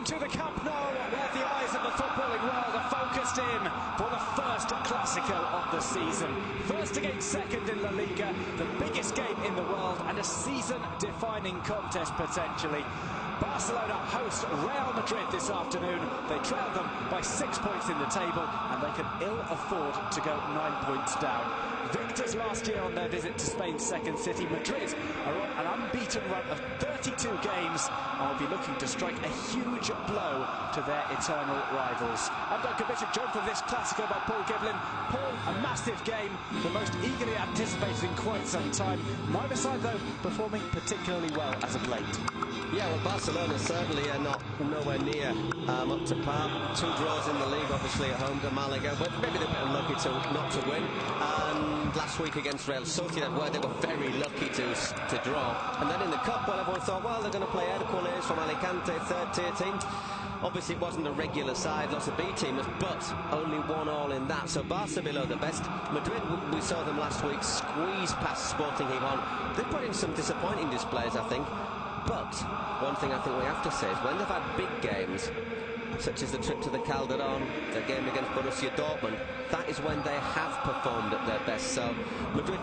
Welcome to the Camp Nou, where the eyes of the footballing world are focused in for the first Clásico of the season. First against second in La Liga, the biggest game in the world and a season-defining contest potentially. Barcelona host Real Madrid this afternoon. They trailed them by 6 points in the table and they can ill afford to go 9 points down. Victors last year on their visit to Spain's second city, Madrid are on an unbeaten run of 32 games and will be looking to strike a huge blow to their eternal rivals. I'm Duncan Bishop, joined for this Clásico by Paul Giblin. Paul, a massive game, the most eagerly anticipated in quite some time. Neither side, though, performing particularly well as of late. Yeah, well, Barcelona certainly are nowhere near up to par. 2 draws in the league, obviously at home to Malaga, but maybe they're a bit unlucky not to win. And last week against Real Sociedad, where they were very lucky to draw. And then in the cup, well, everyone thought, well, they're going to play Hércules from Alicante, third-tier team. Obviously, it wasn't a regular side, lots of B-teamers, but only 1-1 in that. So Barca below the best. Madrid, we saw them last week squeeze past Sporting Gijón. They put in some disappointing displays, I think. But one thing I think we have to say is when they've had big games, such as the trip to the Calderón, the game against Borussia Dortmund, that is when they have performed at their best. So Madrid,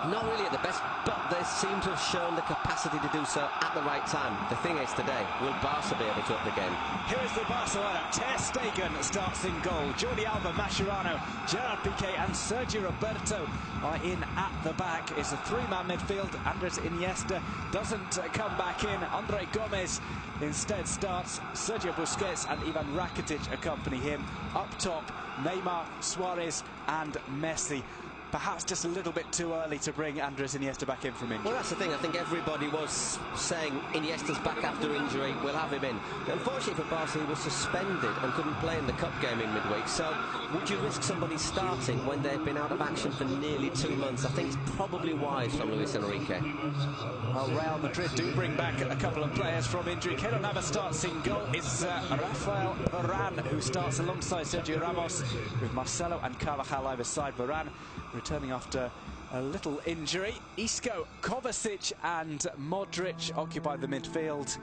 not really at the best, but they seem to have shown the capacity to do so at the right time. The thing is today, will Barca be able to up the game? Here's the Barcelona. Ter Stegen starts in goal. Jordi Alba, Mascherano, Gerard Piqué and Sergio Roberto are in at the back. It's a 3-man midfield. Andres Iniesta doesn't come back in. André Gomes instead starts. Sergio Busquets and Ivan Rakitic accompany him. Up top, Neymar, Suarez and Messi. Perhaps just a little bit too early to bring Andres Iniesta back in from injury. Well, that's the thing. I think everybody was saying Iniesta's back after injury. We'll have him in. Unfortunately for Barca, he was suspended and couldn't play in the cup game in midweek. So would you risk somebody starting when they've been out of action for nearly 2 months? I think it's probably wise from Luis Enrique. Well, Real Madrid do bring back a couple of players from injury. Keylor Navas starts in goal. It's Rafael Varane who starts alongside Sergio Ramos, with Marcelo and Carvajal either side. Varane returning after a little injury. Isco, Kovacic and Modric occupy the midfield.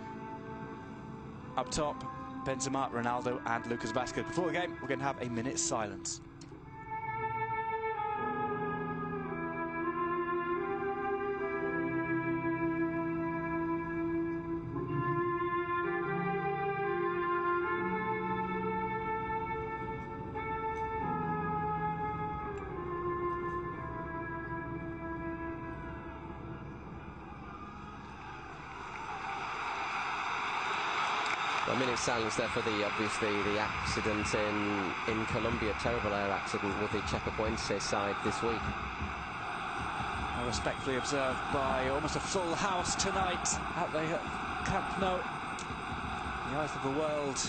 Up top, Benzema, Ronaldo and Lucas Vázquez. Before the game, we're going to have a minute's silence. A minute's silence there for obviously the accident in Colombia, terrible air accident with the Chapecoense side this week. Well, respectfully observed by almost a full house tonight at the Camp Nou. The eyes of the world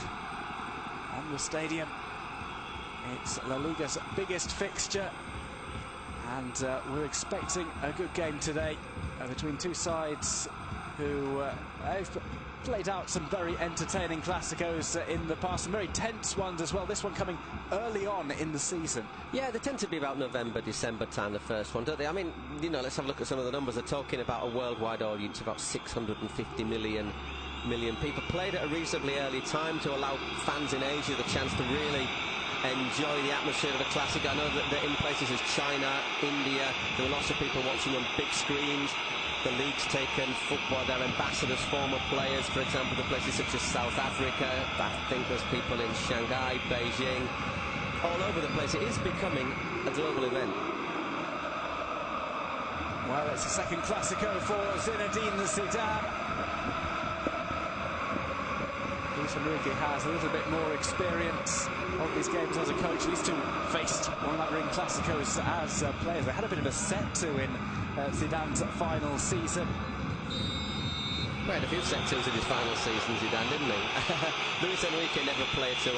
on the stadium. It's La Liga's biggest fixture, and we're expecting a good game today between two sides who have played out some very entertaining Clásicos in the past, some very tense ones as well. This one coming early on in the season. Yeah, they tend to be about November, December time, the first one, don't they? I mean, you know, let's have a look at some of the numbers. They're talking about a worldwide audience, about 650 million people. Played at a reasonably early time to allow fans in Asia the chance to really enjoy the atmosphere of a Clásico. I know that in places as China, India, there were lots of people watching on big screens. The league's taken football, their ambassadors, former players, for example, to places such as South Africa. I think there's people in Shanghai, Beijing, all over the place. It is becoming a global event. Well, it's a second Clásico for Zinedine Zidane. Luis Enrique has a little bit more experience of these games as a coach. These two faced one another in Clásicos as players. They had a bit of a set to in Zidane's final season. Well, a few set-tos in his final season, Zidane, didn't he? Luis Enrique never played to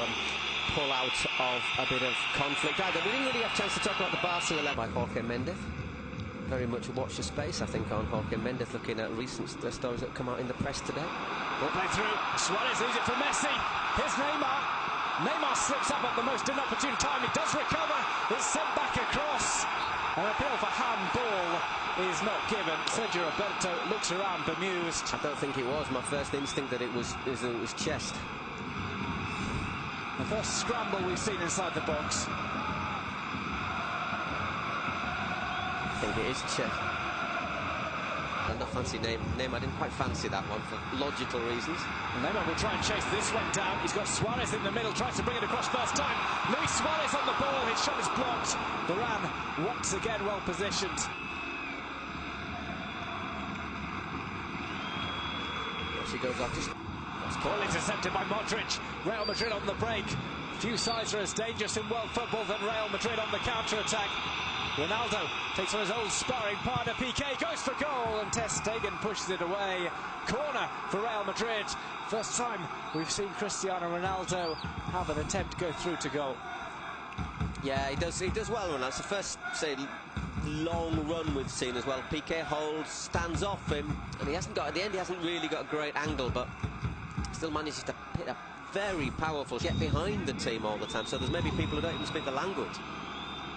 pull out of a bit of conflict either. We didn't really have a chance to talk about the Barca 11 by Jorge Mendes. Very much watch the space, I think, on Jorge Mendes, looking at recent stories that come out in the press today. Ball play through. Suarez leaves it for Messi. Here's Neymar. Neymar slips up at the most inopportune time. He does recover. It's sent back across. An appeal for handball. is not given. Sergio Roberto looks around bemused. I don't think it was. My first instinct that it was chest. The first scramble we've seen inside the box. I think it is chest. And a fancy name. I didn't quite fancy that one for logical reasons. And Neymar will try and chase this one down. He's got Suarez in the middle, tries to bring it across first time. Luis Suarez on the ball, his shot is blocked. Varane once again well positioned. She goes off. Ball intercepted by Modric. Real Madrid on the break. Few sides are as dangerous in world football than Real Madrid on the counter-attack. Ronaldo takes on his old sparring partner. Piqué goes for goal and Ter Stegen pushes it away. Corner for Real Madrid. First time we've seen Cristiano Ronaldo have an attempt go through to goal. Yeah, he does well, Ronaldo. It's the first, say, long run we've seen as well. Piqué holds, stands off him, and at the end he hasn't really got a great angle, but still manages to hit a very powerful get behind the team all the time. So there's maybe people who don't even speak the language.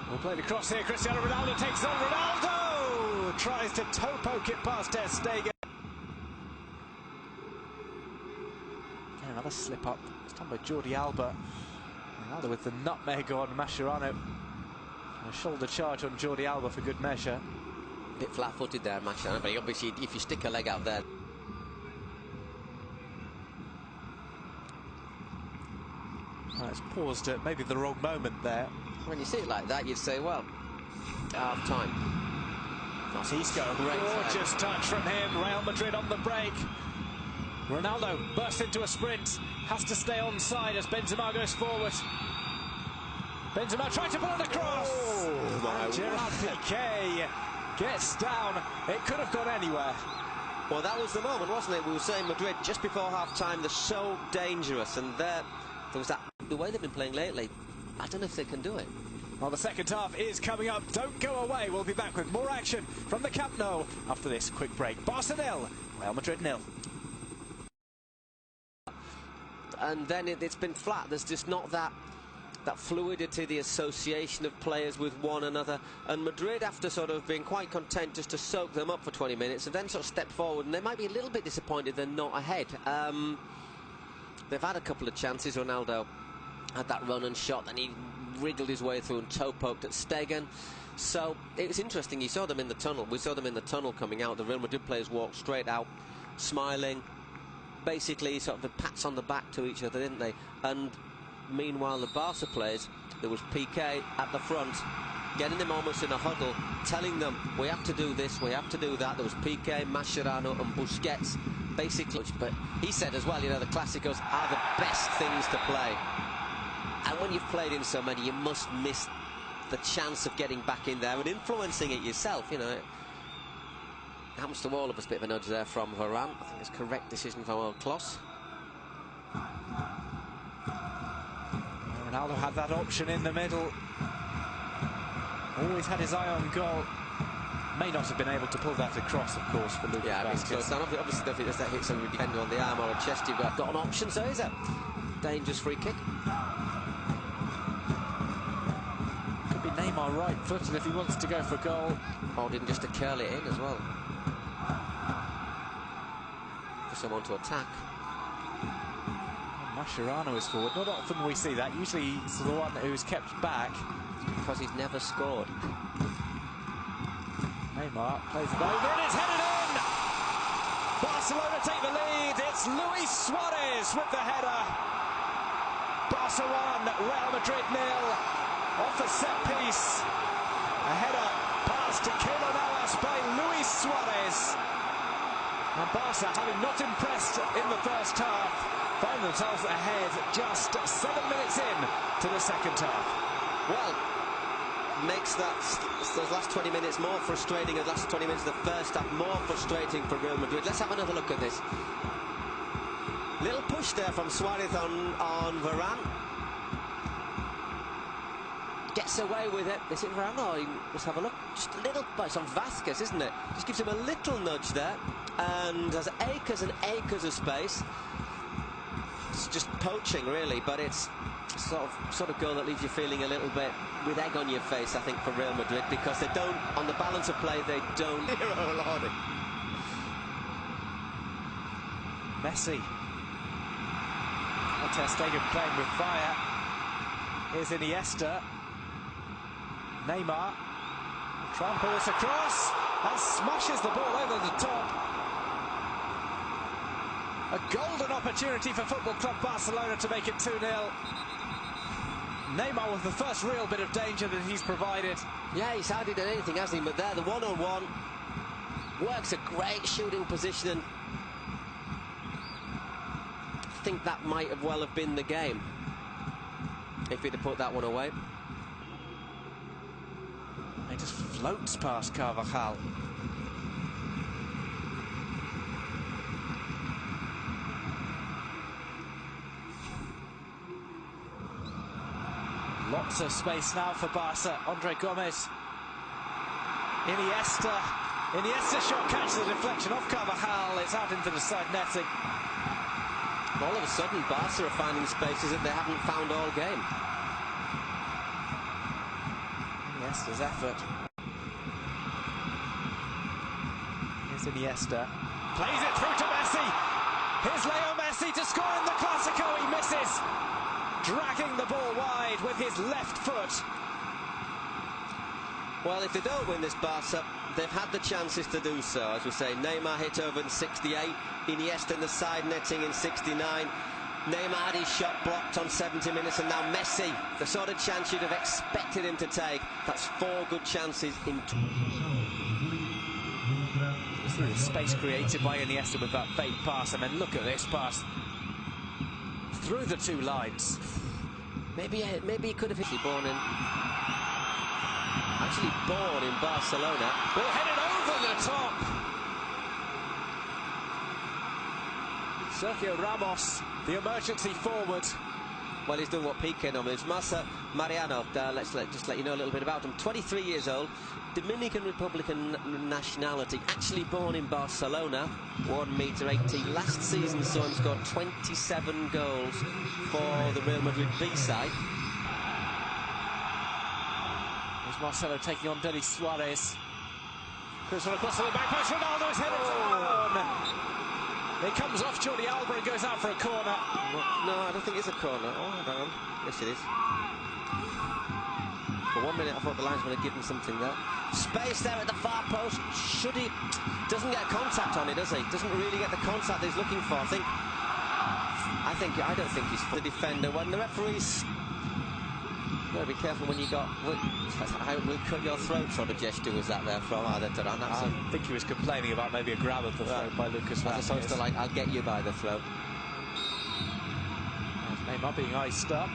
We'll play the cross here. Cristiano Ronaldo takes on Ronaldo. Tries to toe poke it past Ter Stegen. Again, another slip up. It's done by Jordi Alba. Ronaldo with the nutmeg on Mascherano. A shoulder charge on Jordi Alba for good measure. A bit flat-footed there, Mascherano, but obviously if you stick a leg out there. It's paused at maybe the wrong moment there. When you see it like that, you'd say, well, half time. Isco, gorgeous touch from him. Real Madrid on the break. Ronaldo bursts into a sprint, has to stay onside as Benzema goes forward. Benzema trying to pull it across. And Gerard Piqué gets down. It could have gone anywhere. Well, that was the moment, wasn't it? We were saying Madrid just before half-time, they're so dangerous, and there was that. The way they've been playing lately, I don't know if they can do it. Well, the second half is coming up. Don't go away. We'll be back with more action from the Camp Nou after this quick break. Barca 0, Real Madrid 0. And then it's been flat. There's just not that fluidity, the association of players with one another. And Madrid, after sort of being quite content just to soak them up for 20 minutes and then sort of step forward, and they might be a little bit disappointed they're not ahead. They've had a couple of chances. Ronaldo had that run and shot, then he wriggled his way through and toe poked at Stegen. So it was interesting. You saw them in the tunnel. We saw them in the tunnel coming out. The Real Madrid players walked straight out, smiling, basically sort of the pats on the back to each other, didn't they? And meanwhile, the Barca players, there was Piqué at the front, getting them almost in a huddle, telling them, we have to do this, we have to do that. There was Piqué, Mascherano and Busquets, basically. But he said as well, you know, the Clásicos are the best things to play. And when you've played in so many, you must miss the chance of getting back in there and influencing it yourself, you know. It happens to all of us. A bit of a nudge there from Varane. I think it's a correct decision from Klose. Ronaldo had that option in the middle. Always had his eye on goal. May not have been able to pull that across, of course, for Lucas Vázquez. Obviously, if that hits somebody depending on the arm or a chest, you've got an option, so is it? Dangerous free kick. Could be Neymar right-footed if he wants to go for goal. Holding just to curl it in as well. For someone to attack. Mascherano is forward. Not often we see that. Usually he's the one who's kept back. Because he's never scored. Neymar plays it over and it's headed in! Barcelona take the lead. It's Luis Suarez with the header. Barca 1, Real Madrid 0. Off a set piece. A header pass to Keylor Navas by Luis Suarez. And Barca, having not impressed in the first half, find themselves ahead just 7 minutes in to the second half. Well, makes those last 20 minutes more frustrating, the last 20 minutes of the first half more frustrating for Real Madrid. Let's have another look at this. Little push there from Suarez on Varane. Gets away with it. Is it Varane? Oh, let's have a look. Just a little, it's on Vázquez, isn't it? Just gives him a little nudge there. And has acres and acres of space. It's just poaching, really, but it's sort of goal that leaves you feeling a little bit with egg on your face, I think, for Real Madrid, because they don't, on the balance of play, they don't. Oh, Lordy. Messi. Ter Stegen playing with fire. Here's Iniesta. Neymar tramples across and smashes the ball over the top. A golden opportunity for Football Club Barcelona to make it 2-0. Neymar with the first real bit of danger that he's provided. Yeah, he's hardly done anything, hasn't he? But there, the one-on-one works a great shooting position, and I think that might have well have been the game if he'd have put that one away. He just floats past Carvajal. Lots of space now for Barca. Andre Gomez. Iniesta shot catches the deflection off Carvajal. It's out into the side netting. All of a sudden, Barca are finding spaces that they haven't found all game. Iniesta's effort. Here's Iniesta. Plays it through to Messi. Here's Leo Messi to score in the Clásico. He misses. Dragging the ball wide with his left foot. Well, if they don't win this, Barca, they've had the chances to do so. As we say, Neymar hit over in 68, Iniesta in the side netting in 69, Neymar had his shot blocked on 70 minutes, and now Messi, the sort of chance you'd have expected him to take. That's 4 good chances in through the space created by Iniesta with that fake pass, and then look at this pass through the 2 lines. Maybe he could have actually born in Barcelona. Well, headed over the top. Sergio Ramos, the emergency forward. Well, he's done what Piqué normally is. Mariano, let's just let you know a little bit about him. 23 years old, Dominican Republican nationality, actually born in Barcelona, 1 metre 80. Last season saw him score 27 goals for the Real Madrid B side. There's Marcelo taking on Denis Suarez. Chris across to the back post. Ronaldo's headed down. It comes off Jordi Alba and goes out for a corner. No, I don't think it's a corner. Oh, hold on. Yes, it is. For 1 minute, I thought the linesman had given something there. Space there at the far post. Should he? Doesn't get contact on it, does he? Doesn't really get the contact he's looking for. I don't think he's the defender. When the referee's, you've got to be careful when you got. We'll cut your throat sort of gesture was that there from either Duran. I think he was complaining about maybe a grab of the throat by Lucas Vázquez. As opposed to like, I'll get you by the throat. Neymar being iced up.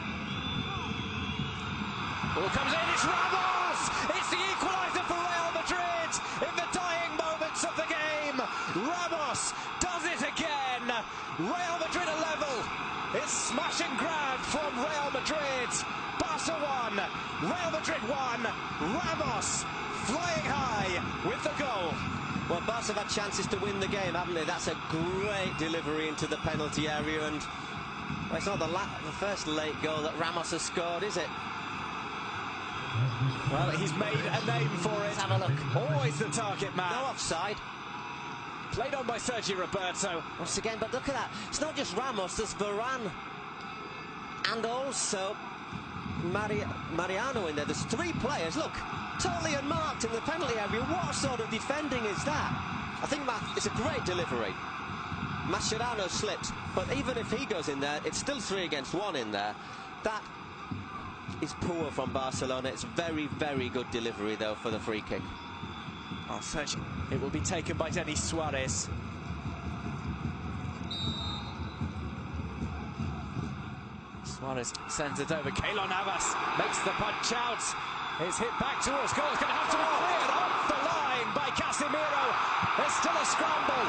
Ball comes in, it's Ramos! It's the equaliser for Real Madrid in the dying moments of the game. Ramos does it again. Real Madrid are level. It's smash and grab from Real Madrid. Barca 1, Real Madrid 1. Ramos flying high with the goal. Well, Barca have had chances to win the game, haven't they? That's a great delivery into the penalty area, and well, it's not the first late goal that Ramos has scored, is it? Well, he's made a name for it. Let's have a look. Always the target man. No offside. Played on by Sergio Roberto. Once again, but look at that. It's not just Ramos, there's Varane. And also Mariano in there. There's 3 players. Look, totally unmarked in the penalty area. What sort of defending is that? I think it's a great delivery. Mascherano slips, but even if he goes in there, it's still 3 against 1 in there. That is poor from Barcelona. It's very, very good delivery, though, for the free kick. Oh, Sergio. It will be taken by Denis Suarez. Suarez sends it over. Keylor Navas makes the punch out. It's hit back towards goal. It's going to have to be cleared off the line by Casemiro. There's still a scramble,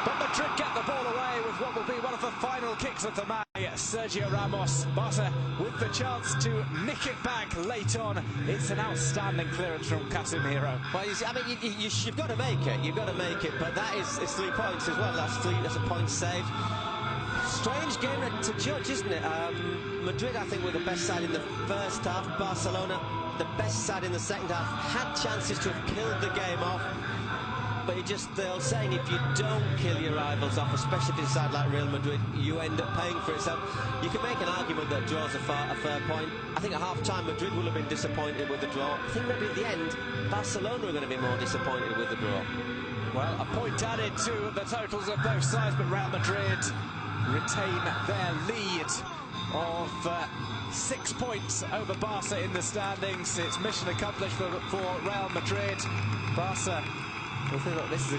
but Madrid get the ball away with what will be one of the final kicks of the match. Sergio Ramos, Barca with the chance to nick it back late on. It's an outstanding clearance from Casemiro. Well, I mean, you've got to make it. You've got to make it, but that is 3 points as well. That's a point saved. strange game to judge, isn't it? Madrid, I think, were the best side in the first half. Barcelona, the best side in the second half. Had chances to have killed the game off. But the old saying, if you don't kill your rivals off, especially if it's a side like Real Madrid, you end up paying for it. So you can make an argument that draws a fair point. I think at half-time, Madrid will have been disappointed with the draw. I think maybe at the end, Barcelona are going to be more disappointed with the draw. Well, a point added to the totals of both sides, but Real Madrid retain their lead of 6 points over Barca in the standings. It's mission accomplished for Real Madrid. Barca, well, look, this is a